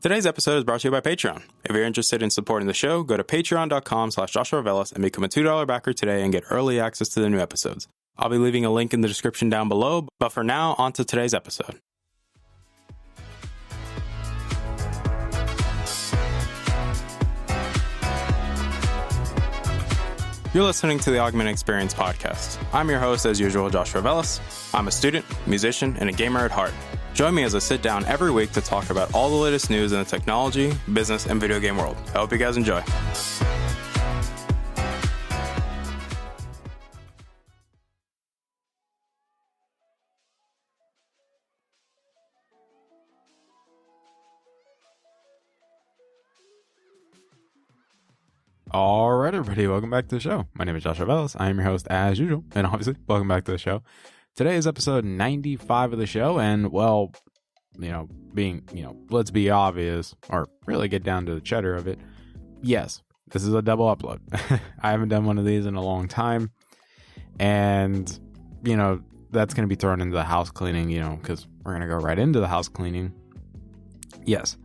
Today's episode is brought to you by Patreon. If you're interested in supporting the show, go to patreon.com/JoshuaVelas and become a $2 backer today and get early access to the new episodes. I'll be leaving a link in the description down below, but for now, on to today's episode. You're listening to the Augmented Experience podcast. I'm your host, as usual, Joshua Velas. I'm a student, musician, and a gamer at heart. Join me as I sit down every week to talk about all the latest news in the technology, business, and video game world. I hope you guys enjoy. Alright, everybody, welcome back to the show. My name is Joshua Velas. I am your host as usual, and obviously, welcome back to the show. Today is episode 95 of the show, and well, let's be obvious, or really get down to the cheddar of it. Yes, this is a double upload. I haven't done one of these in a long time, and, that's going to be thrown into the house cleaning, because we're going to go right into the house cleaning. Yes.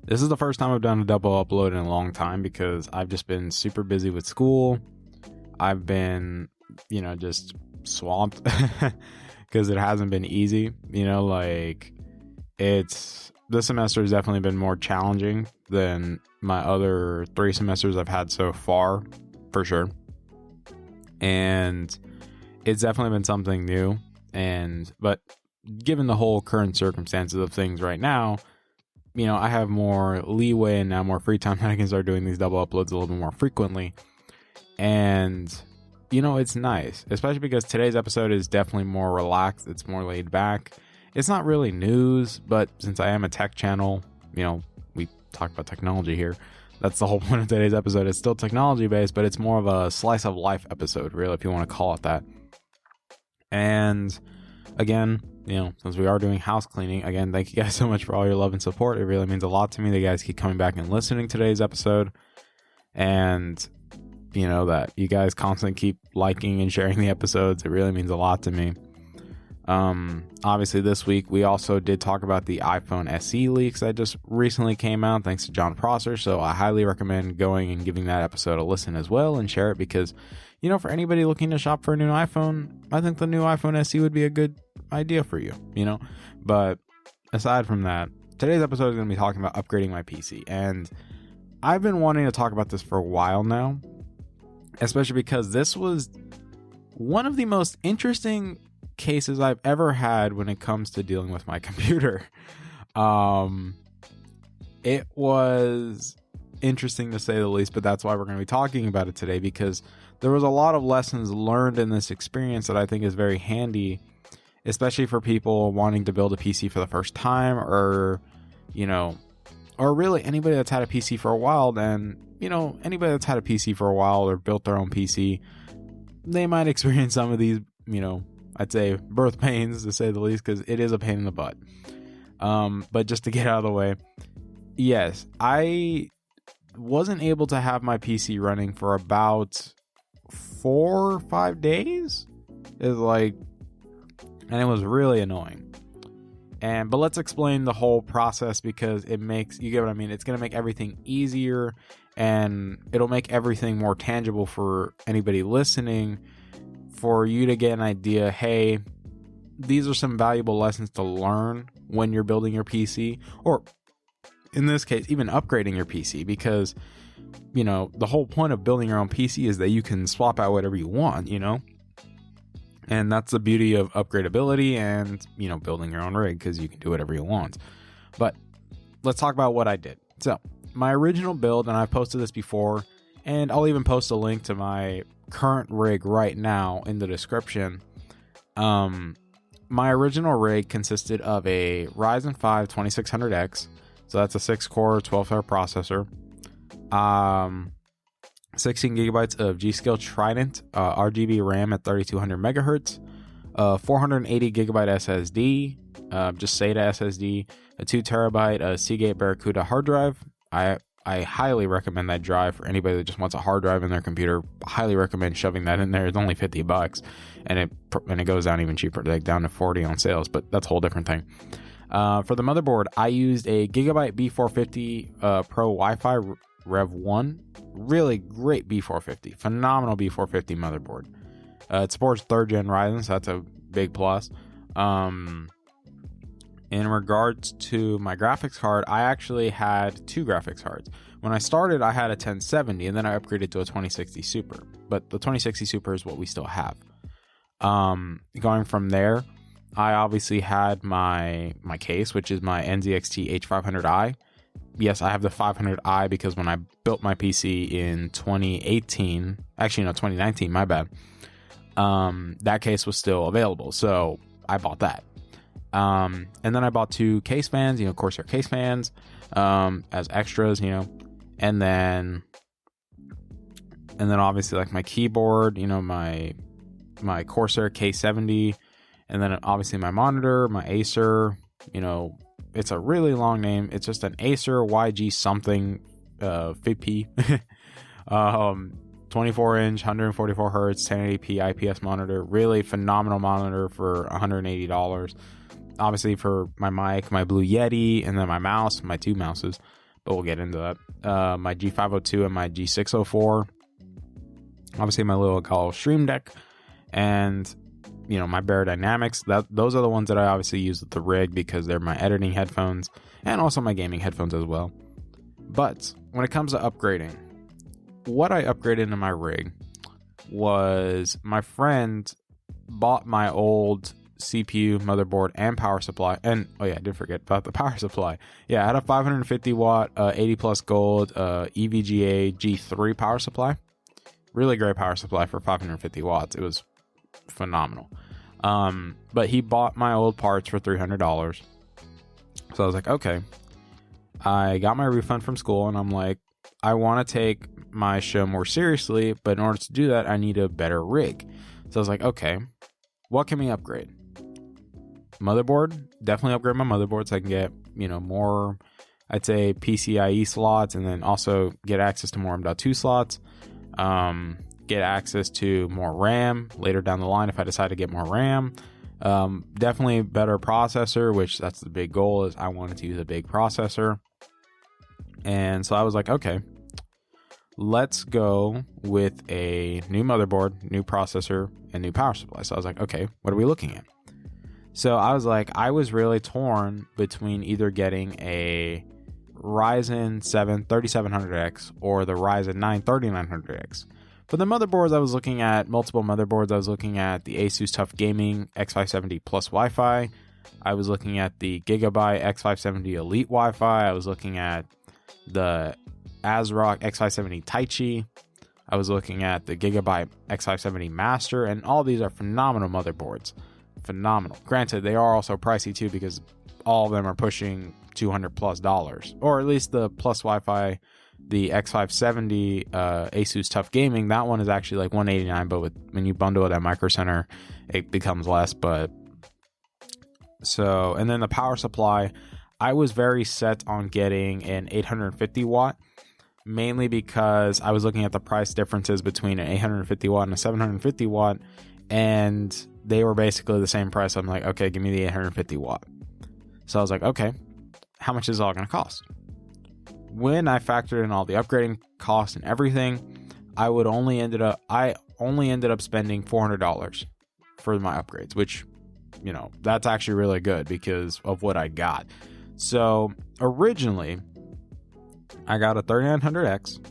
This is the first time I've done a double upload in a long time because I've just been super busy with school. I've been, just swamped because it hasn't been easy. This semester has definitely been more challenging than my other 3 semesters I've had so far, for sure. And it's definitely been something new. But given the whole current circumstances of things right now, I have more leeway and now more free time that I can start doing these double uploads a little bit more frequently. And, it's nice, especially because today's episode is definitely more relaxed. It's more laid back. It's not really news, but since I am a tech channel, we talk about technology here. That's the whole point of today's episode. It's still technology based, but it's more of a slice of life episode, really, if you want to call it that. And again, since we are doing house cleaning, again, thank you guys so much for all your love and support. It really means a lot to me that you guys keep coming back and listening to today's episode. And, that you guys constantly keep liking and sharing the episodes. It really means a lot to me. Obviously, this week, we also did talk about the iPhone SE leaks that just recently came out, thanks to Jon Prosser. So I highly recommend going and giving that episode a listen as well and share it because, for anybody looking to shop for a new iPhone, I think the new iPhone SE would be a good idea for you, But aside from that, today's episode is going to be talking about upgrading my PC. And I've been wanting to talk about this for a while now, especially because this was one of the most interesting cases I've ever had when it comes to dealing with my computer. It was interesting to say the least, but that's why we're going to be talking about it today, because there was a lot of lessons learned in this experience that I think is very handy, especially for people wanting to build a PC for the first time, or really anybody that's had a PC for a while. And anybody that's had a PC for a while or built their own PC, they might experience some of these, I'd say birth pains, to say the least, because it is a pain in the butt. But just to get out of the way, yes, I wasn't able to have my PC running for about 4 or 5 days. And it was really annoying. But let's explain the whole process, because it makes, you get what I mean? It's going to make everything easier, and it'll make everything more tangible for anybody listening, for you to get an idea, hey, these are some valuable lessons to learn when you're building your PC, or in this case, even upgrading your PC, because, the whole point of building your own PC is that you can swap out whatever you want, And that's the beauty of upgradability and, building your own rig, because you can do whatever you want. But let's talk about what I did. So my original build, and I've posted this before, and I'll even post a link to my current rig right now in the description. My original rig consisted of a Ryzen 5 2600X. So that's a 6-core, 12-thread processor. 16 gigabytes of G.Skill Trident RGB RAM at 3200 megahertz, 480 gigabyte SSD, just SATA SSD, a 2 terabyte Seagate Barracuda hard drive. I highly recommend that drive for anybody that just wants a hard drive in their computer. Highly recommend shoving that in there. It's only $50, and it goes down even cheaper, like down to $40 on sales, but that's a whole different thing. For the motherboard, I used a Gigabyte B450 Pro Wi-Fi Rev 1. Really great B450. Phenomenal B450 motherboard. It supports 3rd gen Ryzen, so that's a big plus. In regards to my graphics card, I actually had 2 graphics cards. When I started, I had a 1070, and then I upgraded to a 2060 Super. But the 2060 Super is what we still have. Going from there, I obviously had my case, which is my NZXT H500i. Yes, I have the 500i because when I built my PC in 2018, actually no, 2019, my bad, that case was still available, so I bought that. And then I bought 2 case fans, Corsair case fans, as extras, and then obviously like my keyboard, my Corsair K70, and then obviously my monitor, my Acer, it's a really long name. It's just an Acer YG something, 50p, 24-inch, 144 hertz, 1080p IPS monitor. Really phenomenal monitor for $180. Obviously for my mic, my Blue Yeti, and then my mouse, my 2 mouses, but we'll get into that. My G502 and my G604. Obviously my little Call Stream Deck, and my Beyerdynamics. Those are the ones that I obviously use with the rig because they're my editing headphones and also my gaming headphones as well. But when it comes to upgrading, what I upgraded in my rig was my friend bought my old CPU, motherboard, and power supply. And oh yeah, I did forget about the power supply. Yeah, I had a 550 watt 80 plus gold EVGA G3 power supply. Really great power supply for 550 watts. It was phenomenal. But he bought my old parts for $300. So I was like, okay. I got my refund from school, and I'm like, I want to take my show more seriously, but in order to do that, I need a better rig. So I was like, okay, what can we upgrade? Motherboard, definitely upgrade my motherboard so I can get, more, I'd say, PCIe slots, and then also get access to more M.2 slots. Get access to more RAM later down the line if I decide to get more RAM. Definitely better processor, which that's the big goal, is I wanted to use a big processor. And so I was like, okay, let's go with a new motherboard, new processor, and new power supply. So I was like, okay, what are we looking at? So I was like, I was really torn between either getting a Ryzen 7 3700X or the Ryzen 9 3900X. For the motherboards, I was looking at multiple motherboards. I was looking at the Asus TUF Gaming X570 Plus Wi-Fi. I was looking at the Gigabyte X570 Elite Wi-Fi. I was looking at the ASRock X570 Taichi. I was looking at the Gigabyte X570 Master, and all these are phenomenal motherboards. Phenomenal. Granted, they are also pricey too because all of them are pushing $200+, or at least the Plus Wi-Fi, the X570 Asus TUF Gaming, that one is actually like $189, but when you bundle it at Micro Center, it becomes less. But so, and then the power supply, I was very set on getting an 850 watt, mainly because I was looking at the price differences between an 850 watt and a 750 watt, and they were basically the same price. I'm like, okay, give me the 850 watt. So I was like, okay, how much is it all going to cost? When I factored in all the upgrading costs and everything, I only ended up spending $400 for my upgrades, which, that's actually really good because of what I got. So originally, I got a 3900X.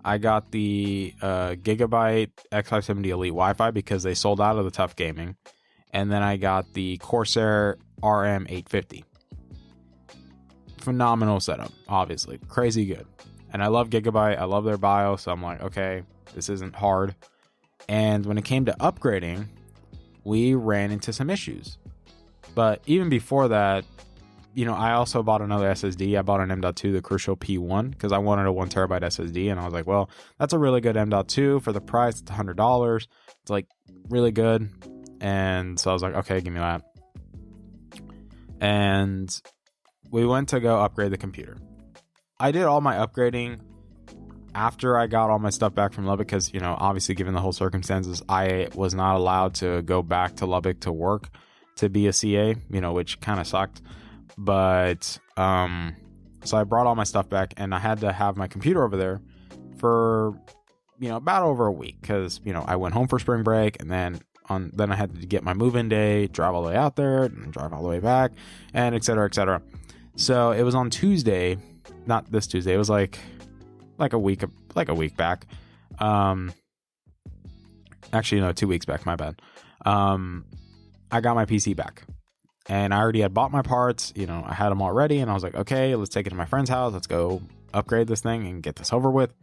I got the Gigabyte X570 Elite Wi-Fi because they sold out of the TUF Gaming. And then I got the Corsair RM850. Phenomenal setup, obviously. Crazy good. And I love Gigabyte. I love their BIOS. So I'm like, okay, this isn't hard. And when it came to upgrading, we ran into some issues. But even before that, I also bought another SSD. I bought an M.2, the Crucial P1, because I wanted a 1TB SSD. And I was like, well, that's a really good M.2 for the price. It's $100. It's like really good. And so I was like, okay, give me that. And we went to go upgrade the computer. I did all my upgrading after I got all my stuff back from Lubbock because, obviously given the whole circumstances, I was not allowed to go back to Lubbock to work to be a CA, which kind of sucked. But so I brought all my stuff back, and I had to have my computer over there for about over a week, because I went home for spring break, and then I had to get my move-in day, drive all the way out there, and drive all the way back, and et cetera, et cetera. So it was on Tuesday, not this Tuesday. It was like a week back. Actually, no, 2 weeks back. My bad. I got my PC back, and I already had bought my parts. I had them all ready, and I was like, okay, let's take it to my friend's house. Let's go upgrade this thing and get this over with.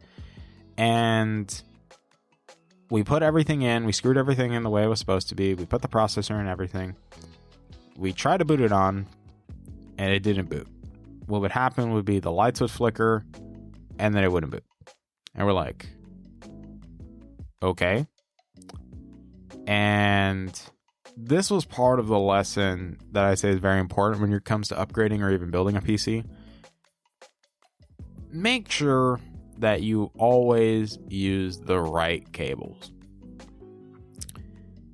And we put everything in. We screwed everything in the way it was supposed to be. We put the processor and everything. We tried to boot it on, and it didn't boot. What would happen would be the lights would flicker, and then it wouldn't boot. And we're like, okay. And this was part of the lesson that I say is very important when it comes to upgrading or even building a PC. Make sure that you always use the right cables.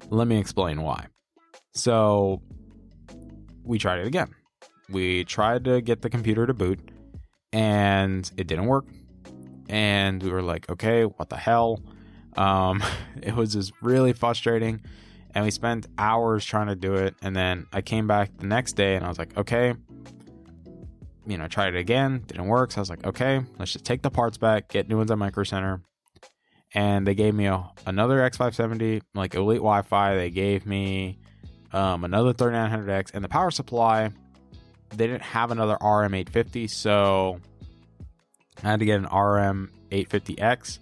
Let me explain why. So we tried it again. We tried to get the computer to boot, and it didn't work. And we were like, okay, what the hell? It was just really frustrating, and we spent hours trying to do it. And then I came back the next day, and I was like, okay, tried it again, didn't work. So I was like, okay, let's just take the parts back, get new ones at Micro Center. And they gave me another X570, like Elite Wi-Fi. They gave me another 3900X, and the power supply, they didn't have another RM850, so I had to get an RM850X.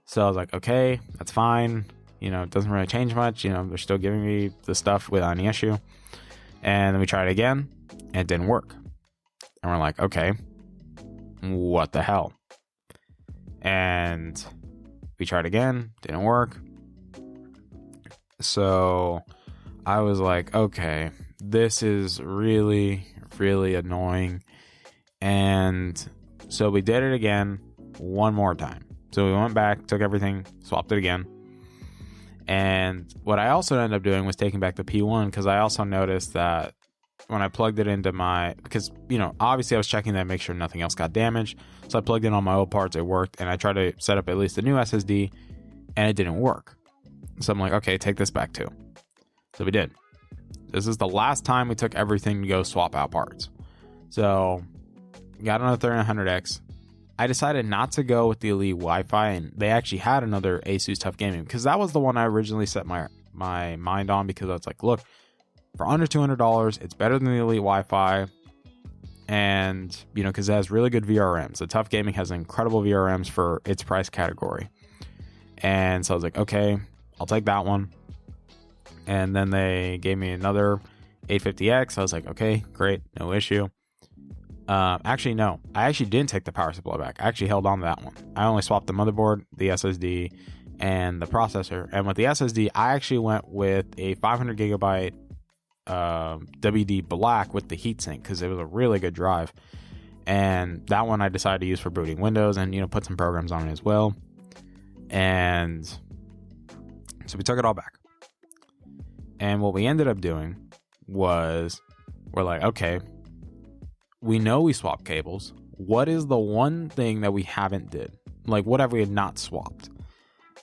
So I was like, okay, that's fine. It doesn't really change much. They're still giving me the stuff without any issue. And then we tried it again, and it didn't work. And we're like, okay, what the hell? And we tried again, didn't work. So I was like, okay, this is really, really annoying. And so we did it again one more time. So we went back, took everything, swapped it again. And what I also ended up doing was taking back the P1, because I also noticed that when I plugged it into because obviously I was checking that, make sure nothing else got damaged. So I plugged in all my old parts, it worked, and I tried to set up at least a new SSD, and it didn't work. So I'm like, okay, take this back too. So we did. This is the last time we took everything to go swap out parts. So got another 3900X. I decided not to go with the Elite Wi-Fi, and they actually had another Asus TUF Gaming, because that was the one I originally set my mind on, because I was like, look, for under $200, it's better than the Elite Wi-Fi, and because it has really good VRMs. The TUF Gaming has incredible VRMs for its price category. And so I was like, okay, I'll take that one. And then they gave me another 850X. I was like, okay, great, no issue. Actually, no, I actually didn't take the power supply back. I actually held on to that one. I only swapped the motherboard, the SSD, and the processor. And with the SSD, I actually went with a 500 gigabyte WD Black with the heatsink, because it was a really good drive. And that one I decided to use for booting Windows, and put some programs on it as well. And so we took it all back. And what we ended up doing was, we're like, okay, we know we swapped cables. What is the one thing that we haven't did? Like, what have we not swapped?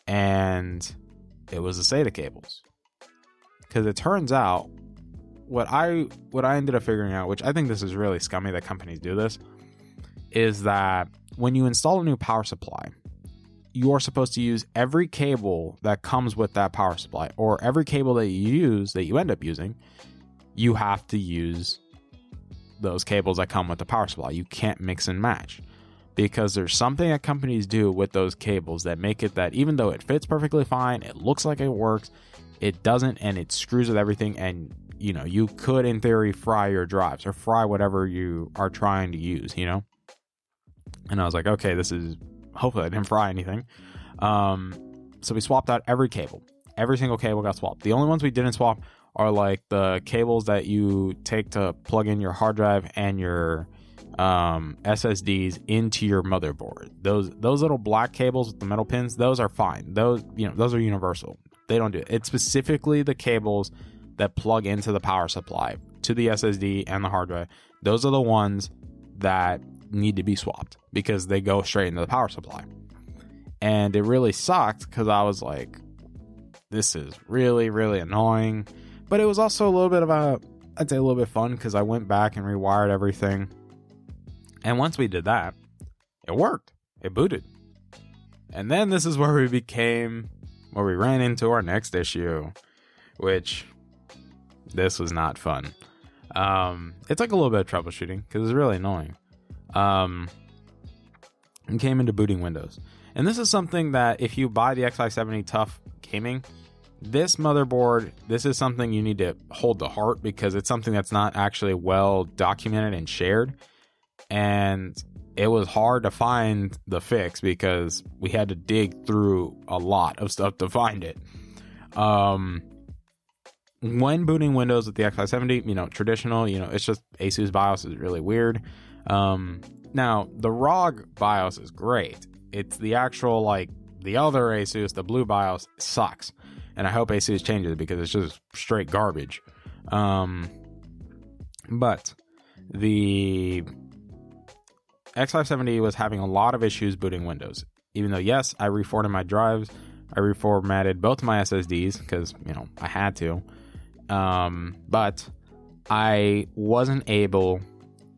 And it was the SATA cables. Because it turns out, what I ended up figuring out, which I think this is really scummy that companies do this, is that when you install a new power supply, you are supposed to use every cable that comes with that power supply, or every cable that you end up using, you have to use those cables that come with the power supply. You can't mix and match, because there's something that companies do with those cables that make it that even though it fits perfectly fine, it looks like it works, it doesn't, and it screws with everything. And you could in theory fry your drives, or fry whatever you are trying to use, And I was like, okay, hopefully I didn't fry anything. So we swapped out every cable. Every single cable got swapped. The only ones we didn't swap are like the cables that you take to plug in your hard drive and your SSDs into your motherboard. Those little black cables with the metal pins, those are fine. Those are universal. They don't do it. It's specifically the cables that plug into the power supply. to the SSD and the hard drive, those are the ones that need to be swapped because they go straight into the power supply. And it really sucked because I was like, this is really, really annoying. But it was also a little bit of I'd say a little bit fun because I went back and rewired everything. And once we did that, it worked. It booted. And then this is where we ran into our next issue, which this was not fun. It took a little bit of troubleshooting because it's really annoying. And came into booting Windows. And this is something that if you buy the X570 Tough Gaming, this motherboard, this is something you need to hold to heart because it's something that's not actually well documented and shared. And it was hard to find the fix because we had to dig through a lot of stuff to find it. When booting Windows with the X570, traditional, it's just ASUS BIOS is really weird. Now, the ROG BIOS is great. It's the actual, the other ASUS, the blue BIOS, sucks. And I hope ASUS changes it because it's just straight garbage. But the X570 was having a lot of issues booting Windows. Even though, yes, I reformatted my drives. I reformatted both my SSDs because, I had to. But I wasn't able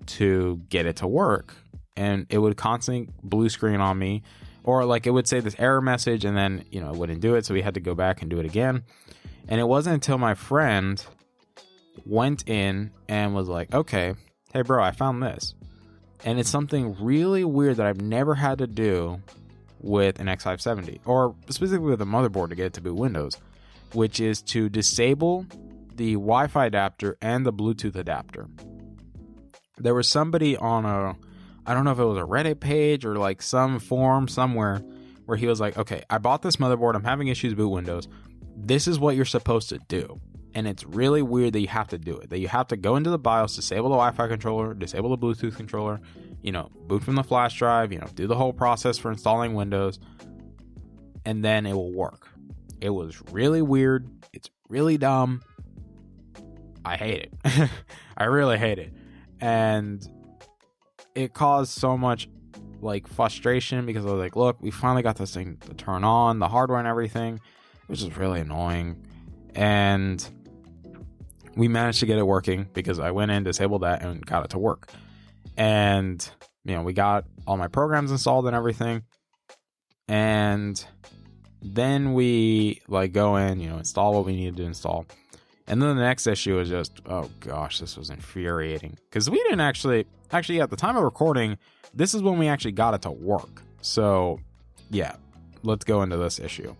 to get it to work. And it would constantly blue screen on me. Or it would say this error message and then, it wouldn't do it. So we had to go back and do it again. And it wasn't until my friend went in and was like, okay, hey bro, I found this. And it's something really weird that I've never had to do with an X570 or specifically with a motherboard to get it to boot Windows, which is to disable the Wi-Fi adapter and the Bluetooth adapter. There was somebody on I don't know if it was a Reddit page or some forum somewhere where he was like, okay, I bought this motherboard. I'm having issues boot Windows. This is what you're supposed to do. And it's really weird that you have to do it, that you have to go into the BIOS, disable the Wi-Fi controller, disable the Bluetooth controller, boot from the flash drive, do the whole process for installing Windows, and then it will work. It was really weird. It's really dumb. I hate it. I really hate it. And it caused so much frustration because I was like, look, we finally got this thing to turn on, the hardware and everything. It was just really annoying. And we managed to get it working because I went in, disabled that, and got it to work. And, we got all my programs installed and everything. And then we go in, install what we needed to install. And then the next issue was just, oh gosh, this was infuriating. Because we didn't actually at the time of recording, this is when we actually got it to work. So yeah, let's go into this issue.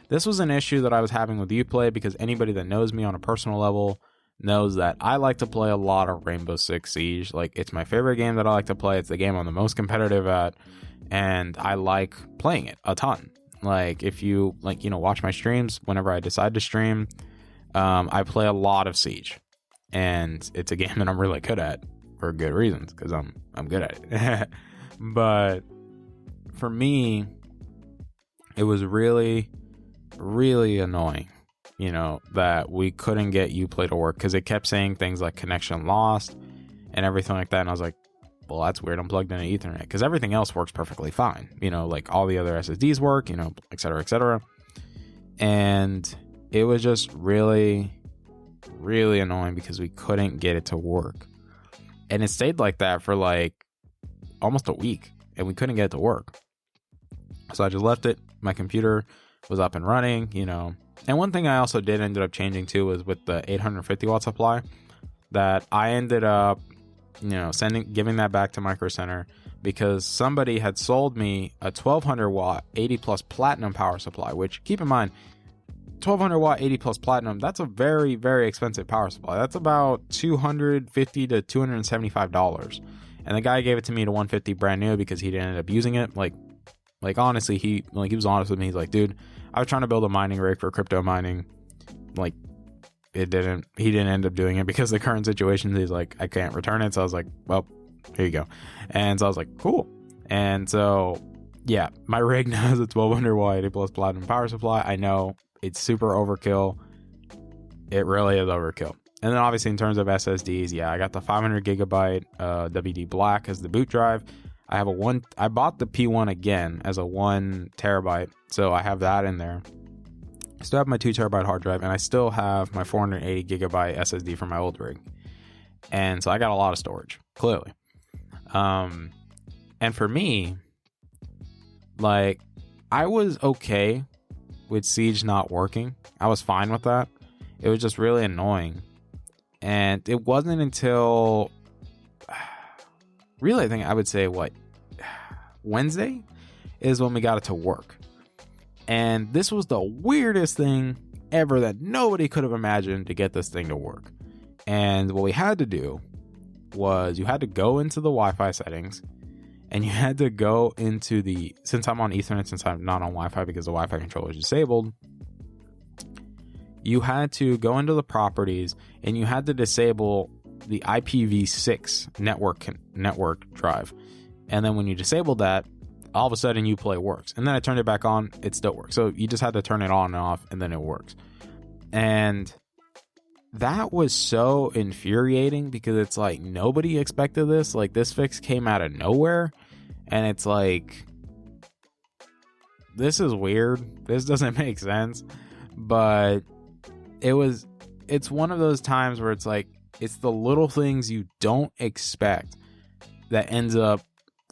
This was an issue that I was having with Uplay because anybody that knows me on a personal level knows that I like to play a lot of Rainbow Six Siege. It's my favorite game that I like to play. It's the game I'm the most competitive at, and I like playing it a ton. If you watch my streams, whenever I decide to stream, I play a lot of Siege, and it's a game that I'm really good at for good reasons because I'm good at it. But for me, it was really, really annoying, that we couldn't get Uplay to work because it kept saying things like connection lost and everything like that. And I was like, well, that's weird. I'm plugged into Ethernet because everything else works perfectly fine. All the other SSDs work, et cetera, et cetera. And it was just really, really annoying because we couldn't get it to work. And it stayed like that for almost a week and we couldn't get it to work. So I just left it. My computer was up and running, And one thing I also ended up changing too was with the 850 watt supply that I ended up, giving that back to Micro Center because somebody had sold me a 1200 watt 80 plus platinum power supply, which keep in mind, 1200 watt 80 plus platinum, that's a very, very expensive power supply. That's about $250 to $275. And the guy gave it to me to $150 brand new because he didn't end up using it. Honestly, he was honest with me. He's like, dude, I was trying to build a mining rig for crypto mining. He didn't end up doing it because of the current situation. He's like, I can't return it. So I was like, well, here you go. And so I was like, cool. And so, yeah, my rig now has a 1200 watt 80 plus platinum power supply. I know it's super overkill. It really is overkill. And then obviously in terms of SSDs, yeah, I got the 500 gigabyte WD Black as the boot drive. I bought the P1 again as a 1 terabyte, so I have that in there. I still have my 2 terabyte hard drive, and I still have my 480 gigabyte SSD from my old rig. And so I got a lot of storage, clearly. And for me, like, I was okay with Siege not working. I was fine with that. It was just really annoying. And it wasn't until really, I think I would say Wednesday is when we got it to work. And this was the weirdest thing ever that nobody could have imagined to get this thing to work. And what we had to do was you had to go into the Wi-Fi settings, and you had to go into since I'm on Ethernet, since I'm not on Wi-Fi because the Wi-Fi controller is disabled, you had to go into the properties and you had to disable the IPv6 network drive. And then when you disabled that, all of a sudden Uplay works. And then I turned it back on, it still works. So you just had to turn it on and off, and then it works. And that was so infuriating because it's like nobody expected this. Like, this fix came out of nowhere, and it's like, this is weird. This doesn't make sense. But it's one of those times where it's like, it's the little things you don't expect that ends up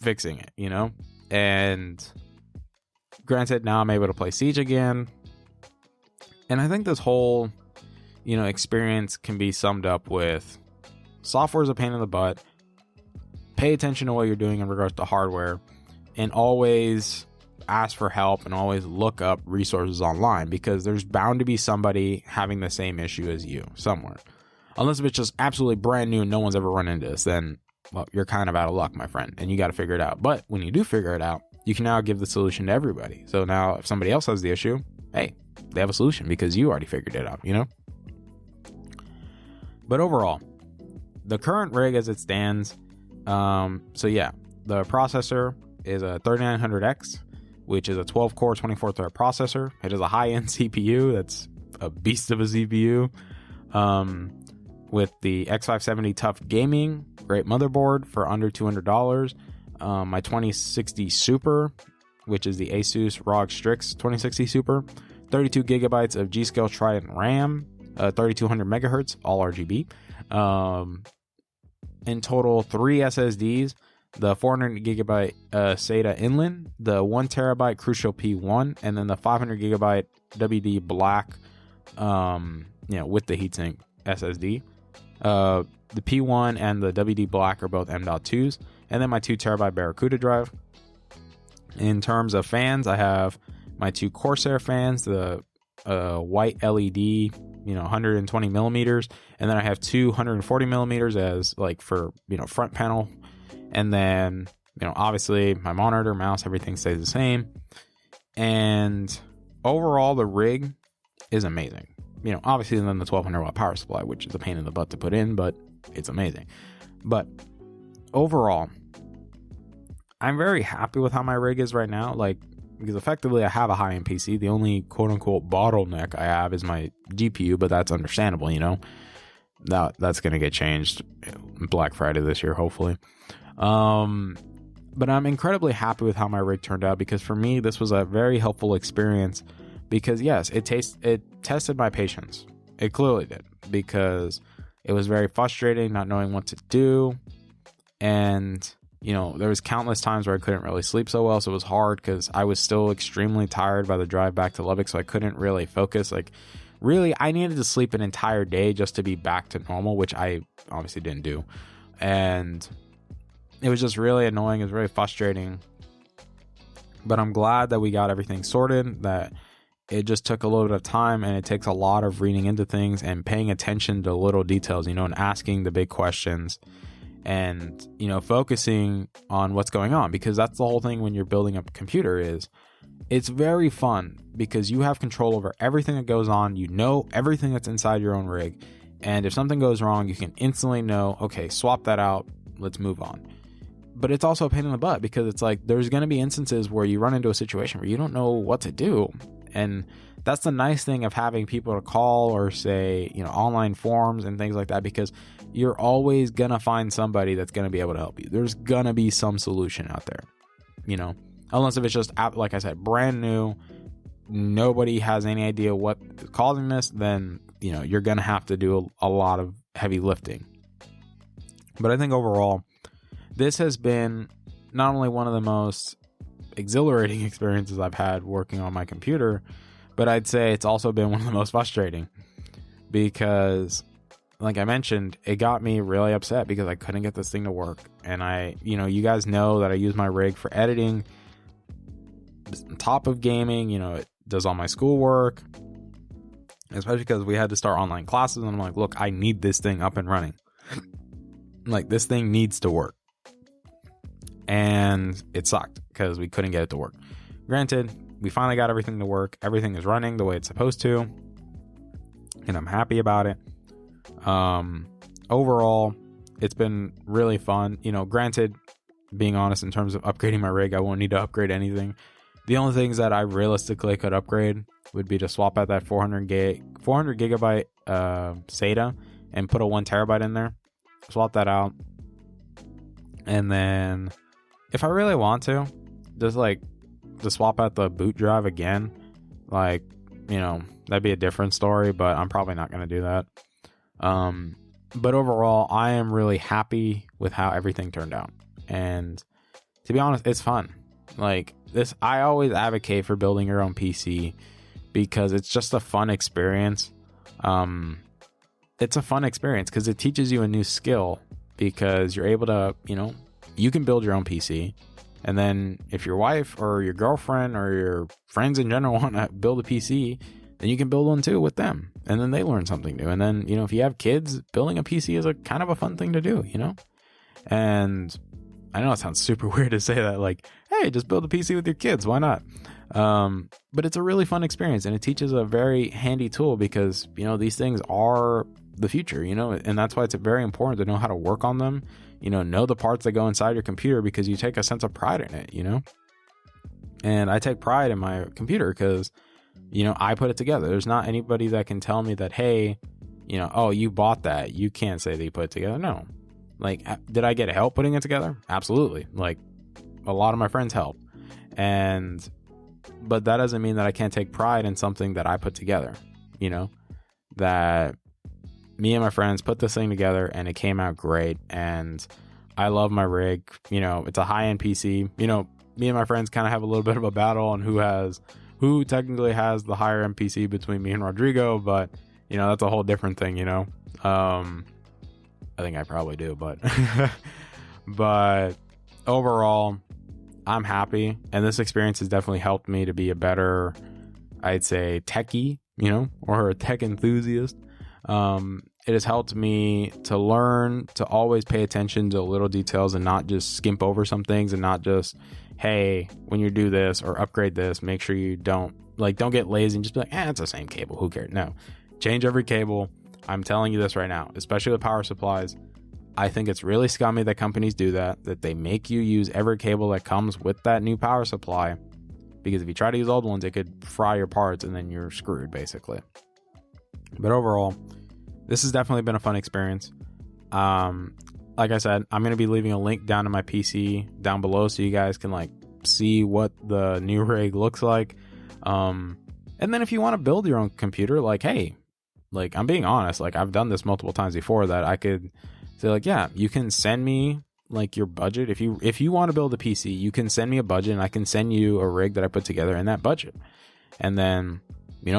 fixing it, you know? And granted, now I'm able to play Siege again. And I think this whole, experience can be summed up with software is a pain in the butt. Pay attention to what you're doing in regards to hardware, and always ask for help and always look up resources online, because there's bound to be somebody having the same issue as you somewhere. Unless if it's just absolutely brand new and no one's ever run into this, then, well, you're kind of out of luck, my friend, and you got to figure it out. But when you do figure it out, you can now give the solution to everybody. So now if somebody else has the issue, hey, they have a solution because you already figured it out, But overall, the current rig as it stands, so yeah, the processor is a 3900X, which is a 12-core, 24-thread processor. It is a high-end CPU. That's a beast of a CPU. With the X570 Tough Gaming, great motherboard for under $200. My 2060 Super, which is the Asus ROG Strix 2060 Super. 32 gigabytes of G.Skill Trident RAM. 3200 megahertz, all RGB. In total, 3 SSDs. The 400 gigabyte SATA Inland, the 1 terabyte Crucial P1, and then the 500 gigabyte WD Black, with the heatsink SSD. The P1 and the WD Black are both M.2s, and then my 2 terabyte Barracuda drive. In terms of fans, I have my 2 Corsair fans, the white LED, 120 millimeters, and then I have 240 millimeters as for front panel. And then, obviously my monitor, mouse, everything stays the same. And overall, the rig is amazing. Obviously then the 1200 watt power supply, which is a pain in the butt to put in, but it's amazing. But overall, I'm very happy with how my rig is right now. Because effectively I have a high-end PC. The only quote-unquote bottleneck I have is my GPU, but that's understandable, That's going to get changed Black Friday this year, hopefully. But I'm incredibly happy with how my rig turned out, because for me, this was a very helpful experience, because yes, it tested my patience. It clearly did, because it was very frustrating not knowing what to do. And, there was countless times where I couldn't really sleep so well. So it was hard because I was still extremely tired by the drive back to Lubbock. So I couldn't really focus. Really, I needed to sleep an entire day just to be back to normal, which I obviously didn't do. And it was just really annoying. It was really frustrating. But I'm glad that we got everything sorted, that it just took a little bit of time, and it takes a lot of reading into things and paying attention to little details, and asking the big questions, and, focusing on what's going on, because that's the whole thing when you're building up a computer. Is it's very fun because you have control over everything that goes on. Everything that's inside your own rig. And if something goes wrong, you can instantly know, okay, swap that out. Let's move on. But it's also a pain in the butt, because it's there's going to be instances where you run into a situation where you don't know what to do. And that's the nice thing of having people to call or say, online forums and things like that, because you're always going to find somebody that's going to be able to help you. There's going to be some solution out there, unless if it's just, like I said, brand new, nobody has any idea what's causing this, then, you're going to have to do a lot of heavy lifting. But I think overall, this has been not only one of the most exhilarating experiences I've had working on my computer, but I'd say it's also been one of the most frustrating, because like I mentioned, it got me really upset because I couldn't get this thing to work. And you guys know that I use my rig for editing on top of gaming. It does all my schoolwork, especially because we had to start online classes, and I'm like, look, I need this thing up and running. Like, this thing needs to work. And it sucked because we couldn't get it to work. Granted, we finally got everything to work. Everything is running the way it's supposed to, and I'm happy about it. Overall, it's been really fun. Granted, being honest, in terms of upgrading my rig, I won't need to upgrade anything. The only things that I realistically could upgrade would be to swap out that 400 gigabyte SATA and put a 1 terabyte in there. Swap that out. And then if I really want to, just swap out the boot drive again, that'd be a different story, but I'm probably not going to do that. But overall, I am really happy with how everything turned out. And to be honest, it's fun. I always advocate for building your own PC because it's just a fun experience. It's a fun experience because it teaches you a new skill, because you're able to, you can build your own PC. And then if your wife or your girlfriend or your friends in general want to build a PC, then you can build one too with them. And then they learn something new. And then, if you have kids, building a PC is a kind of a fun thing to do, And I know it sounds super weird to say that, hey, just build a PC with your kids. Why not? But it's a really fun experience, and it teaches a very handy tool because, these things are the future, and that's why it's very important to know how to work on them, know the parts that go inside your computer, because you take a sense of pride in it, and I take pride in my computer because, I put it together. There's not anybody that can tell me that, hey, oh, you bought that. You can't say that you put it together. No. Did I get help putting it together? Absolutely. A lot of my friends helped. But that doesn't mean that I can't take pride in something that I put together, that me and my friends put this thing together and it came out great. And I love my rig. It's a high-end PC. Me and my friends kind of have a little bit of a battle on who technically has the higher end PC between me and Rodrigo, but that's a whole different thing. I think I probably do, but but overall, I'm happy, and this experience has definitely helped me to be a better, I'd say, techie, or a tech enthusiast. It has helped me to learn to always pay attention to little details and not just skimp over some things, and not just, hey, when you do this or upgrade this, make sure you don't get lazy and just be like, it's the same cable, who cares? No, change every cable. I'm telling you this right now, especially with power supplies. I think it's really scummy that companies do that they make you use every cable that comes with that new power supply, because if you try to use old ones, it could fry your parts and then you're screwed, basically. But overall, this has definitely been a fun experience. Like I said, I'm going to be leaving a link down to my PC down below so you guys can see what the new rig looks like. And then if you want to build your own computer, hey, I'm being honest, I've done this multiple times before, that I could say yeah, you can send me your budget. If you want to build a PC, you can send me a budget and I can send you a rig that I put together in that budget, and then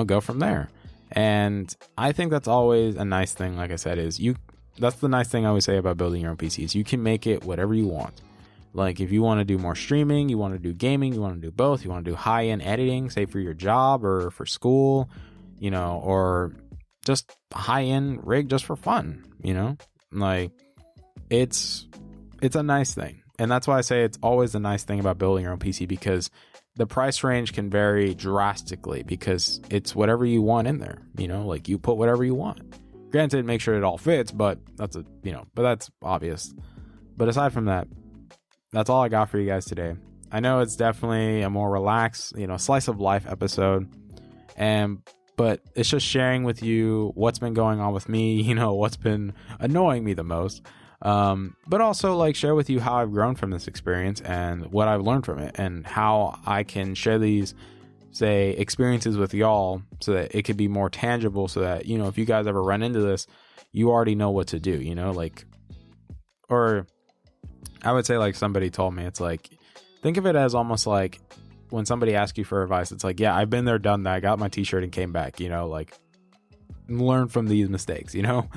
go from there. And I think that's always a nice thing. Like I said, that's the nice thing I always say about building your own PCs. You can make it whatever you want. If you want to do more streaming, you want to do gaming, you want to do both, you want to do high-end editing, say for your job or for school, or just high-end rig just for fun, it's a nice thing. And that's why I say it's always a nice thing about building your own PC, because the price range can vary drastically, because it's whatever you want in there, you put whatever you want. Granted, make sure it all fits, but that's obvious. But aside from that, that's all I got for you guys today. I know it's definitely a more relaxed, slice of life episode. But it's just sharing with you what's been going on with me, you know, what's been annoying me the most. But also like share with you how I've grown from this experience and what I've learned from it, and how I can share these, say, experiences with y'all so that it could be more tangible, so that, you know, if you guys ever run into this, you already know what to do, you know, like, or I would say, like somebody told me, it's like, think of it as almost like when somebody asks you for advice, it's like, yeah, I've been there, done that. I got my t-shirt and came back, you know, like learn from these mistakes, you know?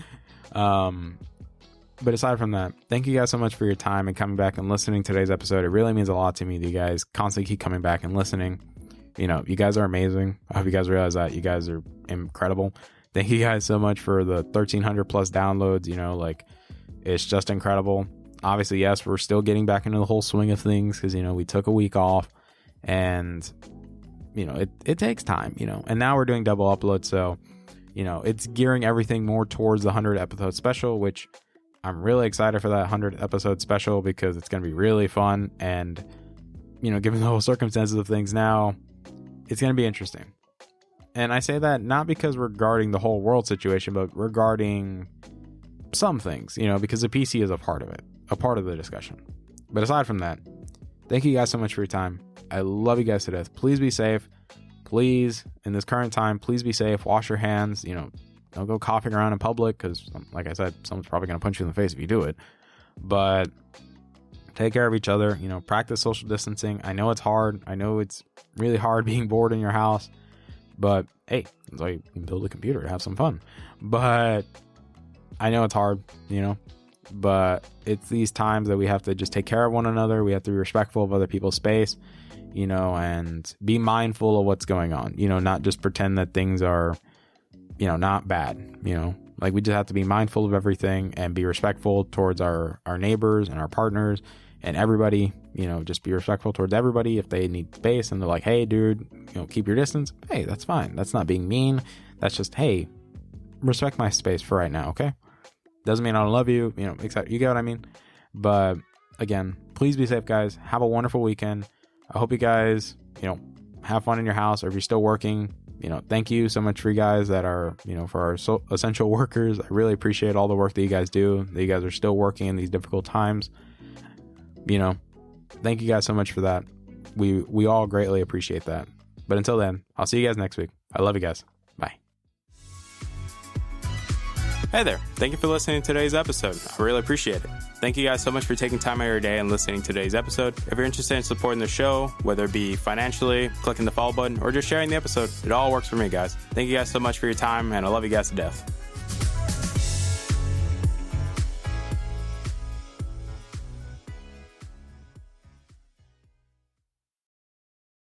But aside from that, thank you guys so much for your time and coming back and listening to today's episode. It really means a lot to me that you guys constantly keep coming back and listening. You know, you guys are amazing. I hope you guys realize that. You guys are incredible. Thank you guys so much for the 1,300 plus downloads. You know, like, it's just incredible. Obviously, yes, we're still getting back into the whole swing of things because, you know, we took a week off, and, you know, it takes time, you know, and now we're doing double uploads. So, you know, it's gearing everything more towards the 100 episode special, which I'm really excited for that 100 episode special because it's going to be really fun. And, you know, given the whole circumstances of things now, it's going to be interesting. And I say that not because regarding the whole world situation, but regarding some things, you know, because the PC is a part of it, a part of the discussion. But aside from that, thank you guys so much for your time. I love you guys to death. Please be safe. Please, in this current time, please be safe. Wash your hands. You know, don't go coughing around in public because, like I said, someone's probably going to punch you in the face if you do it. But take care of each other. You know, practice social distancing. I know it's hard. I know it's really hard being bored in your house. But hey, it's like you can build a computer to have some fun. But I know it's hard, you know. But it's these times that we have to just take care of one another. We have to be respectful of other people's space, you know, and be mindful of what's going on. You know, not just pretend that things are, you know, not bad, you know. Like, we just have to be mindful of everything and be respectful towards our neighbors and our partners and everybody. You know, just be respectful towards everybody. If they need space and they're like, hey, dude, you know, keep your distance. Hey, that's fine. That's not being mean. That's just, hey, respect my space for right now, okay? Doesn't mean I don't love you, you know, except, you get what I mean? But again, please be safe, guys. Have a wonderful weekend. I hope you guys, you know, have fun in your house, or if you're still working, you know, thank you so much for you guys that are, you know, for our essential workers. I really appreciate all the work that you guys do, that you guys are still working in these difficult times. You know, thank you guys so much for that. We all greatly appreciate that. But until then, I'll see you guys next week. I love you guys. Bye. Hey there. Thank you for listening to today's episode. I really appreciate it. Thank you guys so much for taking time out of your day and listening to today's episode. If you're interested in supporting the show, whether it be financially, clicking the follow button, or just sharing the episode, it all works for me, guys. Thank you guys so much for your time, and I love you guys to death.